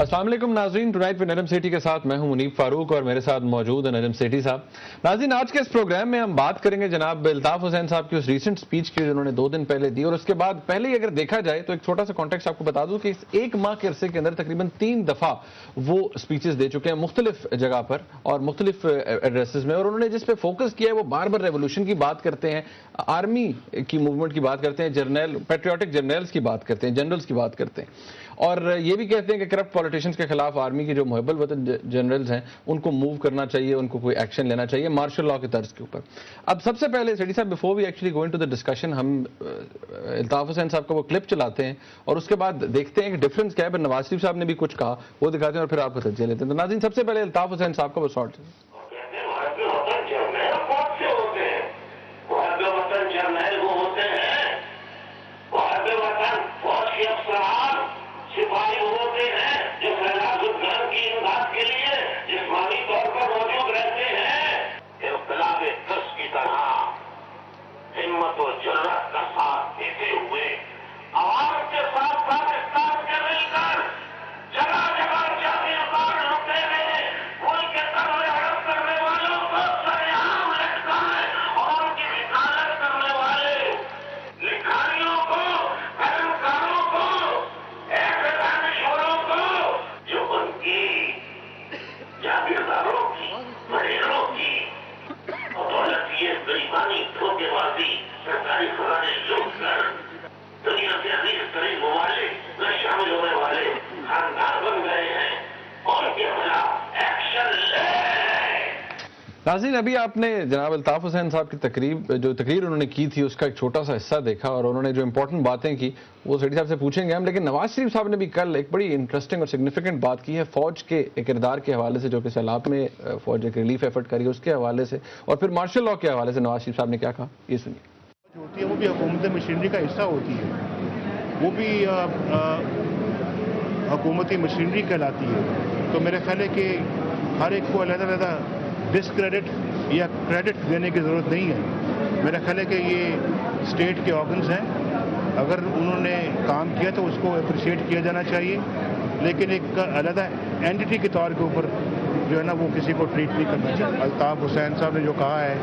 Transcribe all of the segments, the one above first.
السلام علیکم ناظرین، ٹونائٹ ود نجم سیٹھی کے ساتھ میں ہوں منیب فاروق اور میرے ساتھ موجود ہیں نجم سیٹھی صاحب۔ ناظرین، آج کے اس پروگرام میں ہم بات کریں گے جناب الطاف حسین صاحب کی اس ریسنٹ سپیچ کی جو انہوں نے 2 دن پہلے دی، اور اس کے بعد پہلے ہی اگر دیکھا جائے تو ایک چھوٹا سا کانٹیکسٹ آپ کو بتا دوں کہ اس 1 ماہ کے عرصے کے اندر تقریباً 3 دفعہ وہ سپیچز دے چکے ہیں مختلف جگہ پر اور مختلف ایڈریسز میں، اور انہوں نے جس پہ فوکس کیا ہے وہ بار بار ریولوشن کی بات کرتے ہیں، آرمی کی موومنٹ کی بات کرتے ہیں، جرنیل پیٹریوٹک جرنیلز کی بات کرتے ہیں، جنرلز کی بات کرتے ہیں، اور یہ بھی کہتے ہیں کہ کرپٹ پولیٹیشنز کے خلاف آرمی کے جو محب الوطن جنرلز ہیں ان کو موو کرنا چاہیے، ان کو کوئی ایکشن لینا چاہیے مارشل لاء کے طرز کے اوپر۔ اب سب سے پہلے سیٹھی صاحب before we actually go into the discussion, ہم الطاف حسین صاحب کا وہ کلپ چلاتے ہیں اور اس کے بعد دیکھتے ہیں کہ ڈفرنس کیا ہے۔ نواز شریف صاحب نے بھی کچھ کہا وہ دکھاتے ہیں اور پھر آپ کو تجزیہ لیتے ہیں۔ تو ناظرین، سب سے پہلے الطاف حسین صاحب کا وہ شارٹ سپاہی ہوتے ہیں جو سیلاب گھر کی امداد کے لیے جسمانی طور پر موجود رہتے ہیں، انقلاب دس کی طرح ہمت و جرات کا ساتھ دیتے ہوئے عوام کے ساتھ پاکستان کے مل کر جگہ جگہ جاگیردار لٹیرے ملک کے تغیر ہڑپ کرنے والوں کو سرعام لٹکائے اور ان کی وکالت کرنے والے لکھاریوں کو، قلمکاروں کو، جاگیرداروں کی، مریضوں کی دولت یہ بےایمانی دھوکے بازی سرکاری خزانے لوٹ کر دنیا کے عزیز ترین ممالک میں شامل ہونے والے خاندان بن گئے ہیں اور ان کے خلاف ایکشن لے۔ ناظرین، ابھی آپ نے جناب الطاف حسین صاحب کی تقریر انہوں نے کی تھی اس کا ایک چھوٹا سا حصہ دیکھا، اور انہوں نے جو امپورٹنٹ باتیں کی وہ سیٹھی صاحب سے پوچھیں گے ہم، لیکن نواز شریف صاحب نے بھی کل ایک بڑی انٹرسٹنگ اور سگنیفیکنٹ بات کی ہے فوج کے کردار کے حوالے سے، جو کہ سیلاب میں فوج ایک ریلیف ایفرٹ کری ہے اس کے حوالے سے، اور پھر مارشل لاء کے حوالے سے نواز شریف صاحب نے کیا کہا، یہ سنیے۔ ہوتی ہے وہ بھی حکومت مشینری کا حصہ ہوتی ہے، وہ بھی حکومتی مشینری کہلاتی ہے، تو میرا خیال ہے کہ ہر ایک کو علیحدہ علیحدہ ڈسکریڈٹ یا کریڈٹ دینے کی ضرورت نہیں ہے۔ میرا خیال ہے کہ یہ اسٹیٹ کے آرگنز ہیں، اگر انہوں نے کام کیا تو اس کو اپریشیٹ کیا جانا چاہیے، لیکن ایک علیحدہ اینٹی کے طور کے اوپر جو ہے نا وہ کسی کو ٹریٹ نہیں کرنا چاہیے۔ الطاف حسین صاحب نے جو کہا ہے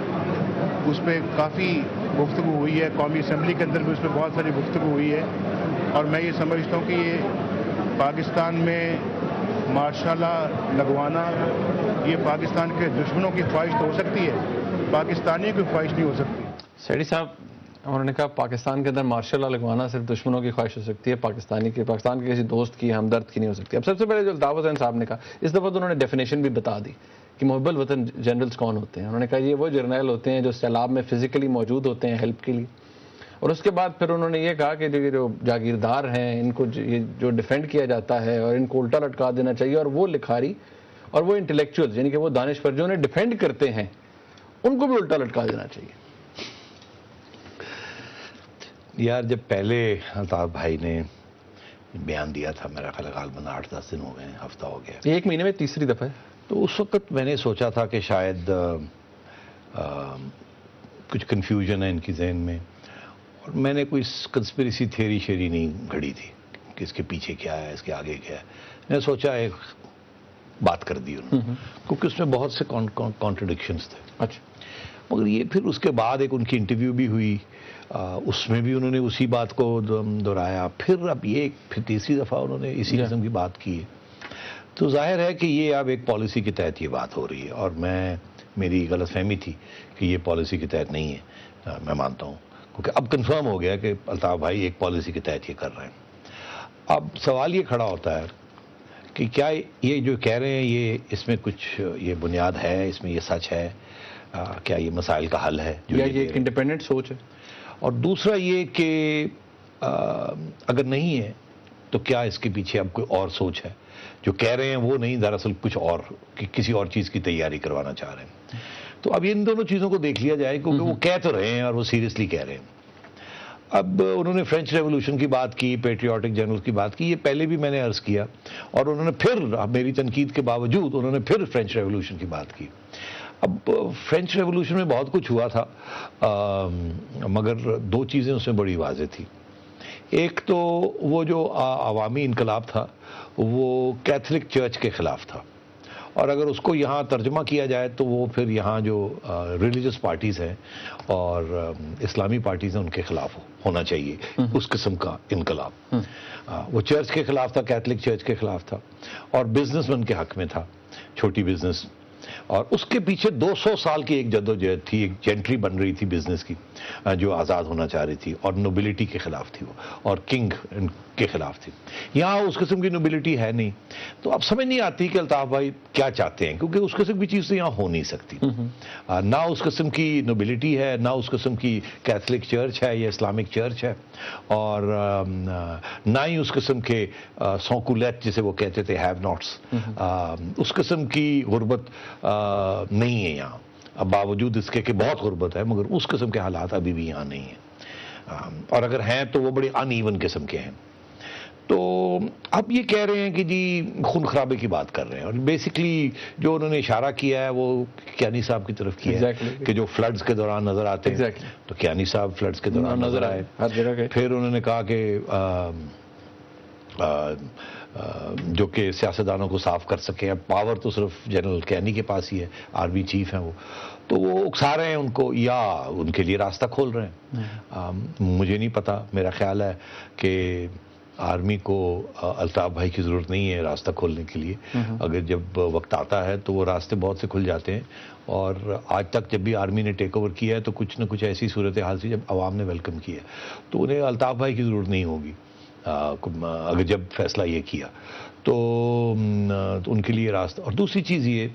اس پہ کافی گفتگو ہوئی ہے، قومی اسمبلی کے اندر بھی اس پہ بہت ساری گفتگو ہوئی ہے، اور میں یہ سمجھتا ہوں کہ یہ پاکستان میں مارشل لاء لگوانا یہ پاکستان کے دشمنوں کی خواہش تو ہو سکتی ہے، پاکستانیوں کی خواہش نہیں ہو سکتی۔ سیٹھی صاحب، انہوں نے کہا پاکستان کے اندر مارشل لاء لگوانا صرف دشمنوں کی خواہش ہو سکتی ہے، پاکستان کے کسی دوست کی، ہمدرد کی نہیں ہو سکتی۔ اب سب سے پہلے جو الطاف حسین صاحب نے کہا، اس دفعہ تو انہوں نے ڈیفینیشن بھی بتا دی کہ محب الوطن جنرلز کون ہوتے ہیں۔ انہوں نے کہا یہ وہ جرنیل ہوتے ہیں جو سیلاب میں فزیکلی موجود ہوتے ہیں ہیلپ کے لیے، اور اس کے بعد پھر انہوں نے یہ کہا کہ جو جاگیردار ہیں ان کو جو ڈیفینڈ کیا جاتا ہے اور ان کو الٹا لٹکا دینا چاہیے، اور وہ لکھاری اور وہ انٹلیکچوئلز یعنی کہ وہ دانشور جو انہیں ڈیفینڈ کرتے ہیں ان کو بھی الٹا لٹکا دینا چاہیے۔ یار، جب پہلے الطاف بھائی نے بیان دیا تھا، میرا خیال غالباً 8-10 دن ہو گئے، ہفتہ ہو گیا، 1 مہینے میں تیسری دفعہ ہے، تو اس وقت میں نے سوچا تھا کہ شاید کچھ کنفیوژن ہے ان کی ذہن میں، اور میں نے کوئی کنسپریسی تھیوری شیری نہیں گھڑی تھی کہ اس کے پیچھے کیا ہے، اس کے آگے کیا ہے۔ میں نے سوچا ایک بات کر دی انہوں نے، کیونکہ اس میں بہت سے کانٹرڈکشنز تھے۔ اچھا، مگر یہ پھر اس کے بعد ایک ان کی انٹرویو بھی ہوئی، اس میں بھی انہوں نے اسی بات کو دہرایا، پھر اب یہ پھر تیسری دفعہ انہوں نے اسی قسم کی بات کی ہے، تو ظاہر ہے کہ یہ اب ایک پالیسی کے تحت یہ بات ہو رہی ہے، اور میری غلط فہمی تھی کہ یہ پالیسی کے تحت نہیں ہے، میں مانتا ہوں، کیونکہ اب کنفرم ہو گیا کہ الطاف بھائی ایک پالیسی کے تحت یہ کر رہے ہیں۔ اب سوال یہ کھڑا ہوتا ہے کہ کیا یہ جو کہہ رہے ہیں یہ اس میں کچھ یہ بنیاد ہے، اس میں یہ سچ ہے، کیا یہ مسائل کا حل ہے، یا یہ ایک انڈیپینڈنٹ سوچ ہے؟ اور دوسرا یہ کہ اگر نہیں ہے تو کیا اس کے پیچھے اب کوئی اور سوچ ہے، جو کہہ رہے ہیں وہ نہیں، دراصل کچھ اور کسی اور چیز کی تیاری کروانا چاہ رہے ہیں۔ تو اب ان دونوں چیزوں کو دیکھ لیا جائے، کیونکہ وہ کہہ تو رہے ہیں اور وہ سیریسلی کہہ رہے ہیں۔ اب انہوں نے فرینچ ریولوشن کی بات کی، پیٹریوٹک جنرل کی بات کی، یہ پہلے بھی میں نے عرض کیا، اور انہوں نے پھر میری تنقید کے باوجود انہوں نے پھر فرینچ ریولوشن کی بات کی۔ اب فرینچ ریولوشن میں بہت کچھ ہوا تھا، مگر 2 چیزیں اس میں بڑی واضح تھی۔ ایک تو وہ جو عوامی انقلاب تھا وہ کیتھولک چرچ کے خلاف تھا، اور اگر اس کو یہاں ترجمہ کیا جائے تو وہ پھر یہاں جو ریلیجس پارٹیز ہیں اور اسلامی پارٹیز ہیں ان کے خلاف ہونا چاہیے اس قسم کا انقلاب۔ وہ چرچ کے خلاف تھا، کیتھولک چرچ کے خلاف تھا، اور بزنس مین کے حق میں تھا، چھوٹی بزنس، اور اس کے پیچھے 200 سال کی ایک جدوجہد تھی، ایک جینٹری بن رہی تھی بزنس کی جو آزاد ہونا چاہ رہی تھی، اور نوبلٹی کے خلاف تھی وہ، اور کنگ کے خلاف تھی۔ یہاں اس قسم کی نوبلٹی ہے نہیں، تو اب سمجھ نہیں آتی کہ الطاف بھائی کیا چاہتے ہیں، کیونکہ اس قسم کی چیز تو یہاں ہو نہیں سکتی، نہ اس قسم کی نوبلٹی ہے، نہ اس قسم کی کیتھولک چرچ ہے یا اسلامک چرچ ہے، اور نہ ہی اس قسم کے سوکولیٹ جسے وہ کہتے تھے ہیو ناٹس، اس قسم کی غربت نہیں ہے یہاں، اب باوجود اس کے کہ بہت غربت ہے، مگر اس قسم کے حالات ابھی بھی یہاں نہیں ہیں، اور اگر ہیں تو وہ بڑے ان ایون قسم کے ہیں۔ تو اب یہ کہہ رہے ہیں کہ جی خون خرابے کی بات کر رہے ہیں، اور بیسکلی جو انہوں نے اشارہ کیا ہے وہ کیانی صاحب کی طرف کیا ہے کہ جو فلڈز کے دوران نظر آتے ہیں، تو کیانی صاحب فلڈز کے دوران نظر آئے، پھر انہوں نے کہا کہ جو کہ سیاستدانوں کو صاف کر سکے، اب پاور تو صرف جنرل کیانی کے پاس ہی ہے، آرمی چیف ہیں وہ، تو وہ اکسا رہے ہیں ان کو یا ان کے لیے راستہ کھول رہے ہیں۔ مجھے نہیں پتا، میرا خیال ہے کہ آرمی کو الطاف بھائی کی ضرورت نہیں ہے راستہ کھولنے کے لیے، اگر جب وقت آتا ہے تو وہ راستے بہت سے کھل جاتے ہیں، اور آج تک جب بھی آرمی نے ٹیک اوور کیا ہے تو کچھ نہ کچھ ایسی صورتحال تھی جب عوام نے ویلکم کیا، تو انہیں الطاف بھائی کی ضرورت نہیں ہوگی اگر جب فیصلہ یہ کیا تو ان کے لیے راستہ۔ اور دوسری چیز یہ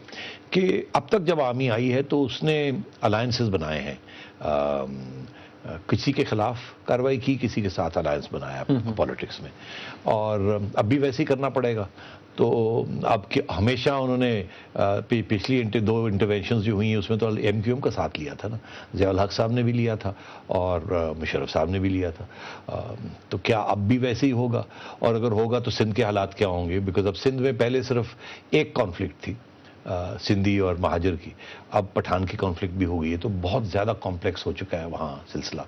کہ اب تک جب آرمی آئی ہے تو اس نے الائنسز بنائے ہیں، کسی کے خلاف کارروائی کی، کسی کے ساتھ الائنس بنایا پالیٹکس میں، اور اب بھی ویسے ہی کرنا پڑے گا۔ تو اب ہمیشہ انہوں نے پچھلی 2 انٹرونشنز جو ہوئی ہیں اس میں تو ایم کیو ایم کا ساتھ لیا تھا نا، ضیاء الحق صاحب نے بھی لیا تھا اور مشرف صاحب نے بھی لیا تھا، تو کیا اب بھی ویسے ہی ہوگا؟ اور اگر ہوگا تو سندھ کے حالات کیا ہوں گے؟ بیکاز اب سندھ میں پہلے صرف ایک کانفلکٹ تھی سندھی اور مہاجر کی، اب پٹھان کی کانفلکٹ بھی ہو گئی ہے، تو بہت زیادہ کمپلیکس ہو چکا ہے وہاں سلسلہ،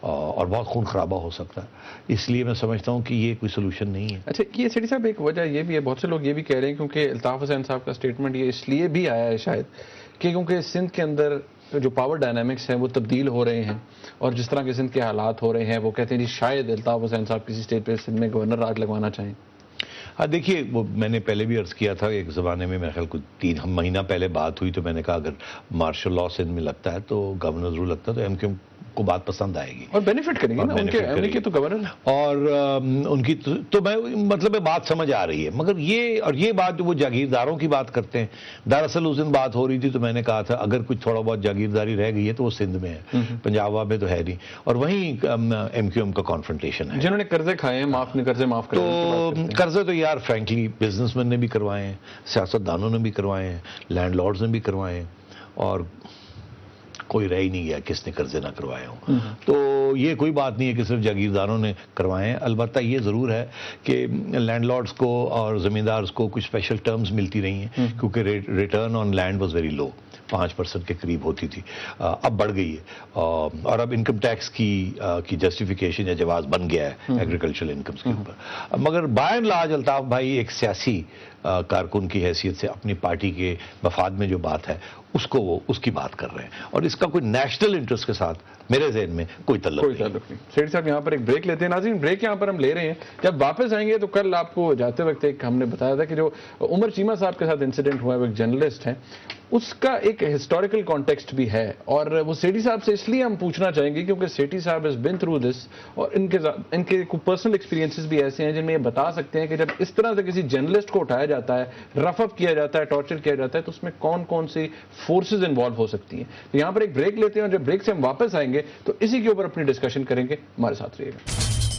اور بہت خون خرابہ ہو سکتا ہے، اس لیے میں سمجھتا ہوں کہ یہ کوئی سلوشن نہیں ہے۔ اچھا، یہ سیٹھی صاحب ایک وجہ یہ بھی ہے، بہت سے لوگ یہ بھی کہہ رہے ہیں کیونکہ الطاف حسین صاحب کا سٹیٹمنٹ یہ اس لیے بھی آیا ہے شاید کہ کیونکہ سندھ کے اندر جو پاور ڈائنامکس ہیں وہ تبدیل ہو رہے ہیں، اور جس طرح کے سندھ کے حالات ہو رہے ہیں وہ کہتے ہیں جی شاید الطاف حسین صاحب کسی اسٹیج پہ سندھ میں گورنر راج لگوانا چاہیں۔ ہاں دیکھیے، وہ میں نے پہلے بھی عرض کیا تھا، ایک زمانے میں میرے خیال کو 3 مہینہ پہلے بات ہوئی تو میں نے کہا اگر مارشل لا سندھ میں لگتا ہے تو گورنر ضرور لگتا ہے، تو ایم کیو ایم کو بات پسند آئے گی اور بینیفٹ کریں گے نا ان کے تو گورنر، اور ان کی تو میں مطلب بات سمجھ آ رہی ہے، مگر یہ بات جو وہ جاگیرداروں کی بات کرتے ہیں، دراصل اس دن بات ہو رہی تھی تو میں نے کہا تھا اگر کچھ تھوڑا بہت جاگیرداری رہ گئی ہے تو وہ سندھ میں ہے، پنجاب میں تو ہے نہیں، اور وہیں ایم کیو ایم کا کانفرنٹیشن ہے، جنہوں نے قرضے کھائے ہیں قرضے معاف کریں، تو قرضے تو یار فرینکلی بزنس مین نے بھی کروائے ہیں، سیاستدانوں نے بھی کروائے ہیں، لینڈ لارڈز نے بھی کروائے ہیں، اور کوئی رہ ہی نہیں گیا کس نے قرضے نہ کروائے ہوں۔ تو یہ کوئی بات نہیں ہے کہ صرف جاگیرداروں نے کروائے ہیں، البتہ یہ ضرور ہے کہ لینڈ لارڈز کو اور زمیندارز کو کچھ اسپیشل ٹرمز ملتی رہی ہیں، کیونکہ return on land was very low, 5% کے قریب ہوتی تھی، اب بڑھ گئی ہے، اور اب انکم ٹیکس کی جسٹیفیکیشن یا جواز بن گیا ہے ایگریکلچرل انکمز کے اوپر، مگر بائی اینڈ لارج الطاف بھائی ایک سیاسی کارکن کی حیثیت سے اپنی پارٹی کے مفاد میں جو بات ہے اس کی بات کر رہے ہیں، اور اس کا کوئی نیشنل انٹرسٹ کے ساتھ میرے ذہن میں کوئی تعلق نہیں۔ سیٹھی صاحب یہاں پر ایک بریک لیتے ہیں، ناظرین بریک یہاں پر ہم لے رہے ہیں، جب واپس آئیں گے تو کل آپ کو جاتے وقت ایک ہم نے بتایا تھا کہ جو عمر چیمہ صاحب کے ساتھ انسیڈنٹ ہوا ہے، وہ ایک جرنلسٹ ہیں، اس کا ایک ہسٹوریکل کانٹیکسٹ بھی ہے، اور وہ سیٹھی صاحب سے اس لیے ہم پوچھنا چاہیں گے کیونکہ سیٹھی صاحب has been through this، اور ان کے پرسنل ایکسپیرینسز بھی ایسے ہیں جن میں یہ بتا سکتے ہیں کہ جب اس طرح سے کسی جرنلسٹ کو اٹھایا جاتا ہے، رف اپ کیا جاتا ہے، ٹارچر کیا جاتا ہے، تو اس میں کون کون سی فورسز انوالو ہو سکتی ہیں۔ تو یہاں پر ایک بریک لیتے ہیں، اور جب بریک سے ہم واپس آئیں گے تو اسی کے اوپر اپنی ڈسکشن کریں گے، ہمارے ساتھ رہیے گا۔